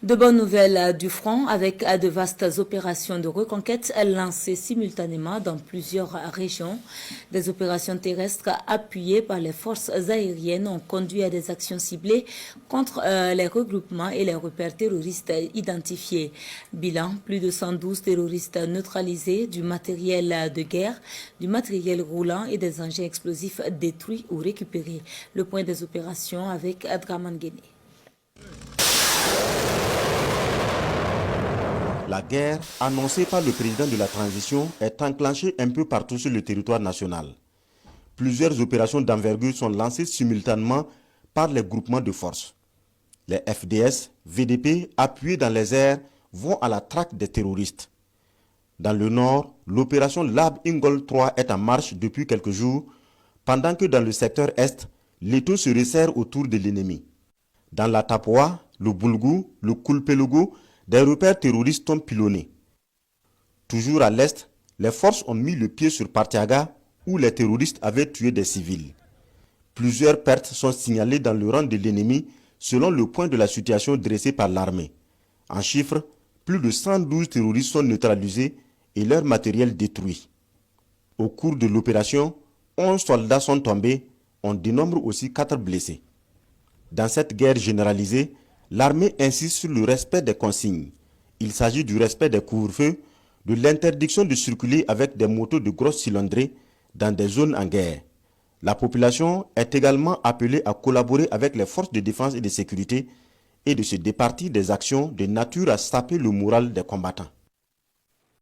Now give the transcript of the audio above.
De bonnes nouvelles du front avec de vastes opérations de reconquête lancées simultanément dans plusieurs régions. Des opérations terrestres appuyées par les forces aériennes ont conduit à des actions ciblées contre les regroupements et les repères terroristes identifiés. Bilan, plus de 112 terroristes neutralisés, du matériel de guerre, du matériel roulant et des engins explosifs détruits ou récupérés. Le point des opérations avec Draman Guéné. La guerre, annoncée par le président de la transition, est enclenchée un peu partout sur le territoire national. Plusieurs opérations d'envergure sont lancées simultanément par les groupements de forces. Les FDS, VDP, appuyés dans les airs, vont à la traque des terroristes. Dans le nord, l'opération Lab Ingol 3 est en marche depuis quelques jours, pendant que dans le secteur est, l'étau se resserre autour de l'ennemi. Dans la Tapoa, le Boulgou, le Kulpelogo, des repères terroristes sont pilonnés. Toujours à l'est, les forces ont mis le pied sur Partiaga, où les terroristes avaient tué des civils. Plusieurs pertes sont signalées dans le rang de l'ennemi selon le point de la situation dressé par l'armée. En chiffres, plus de 112 terroristes sont neutralisés et leur matériel détruit. Au cours de l'opération, 11 soldats sont tombés, on dénombre aussi 4 blessés. Dans cette guerre généralisée, l'armée insiste sur le respect des consignes. Il s'agit du respect des couvre-feux, de l'interdiction de circuler avec des motos de grosse cylindrée dans des zones en guerre. La population est également appelée à collaborer avec les forces de défense et de sécurité et de se départir des actions de nature à saper le moral des combattants.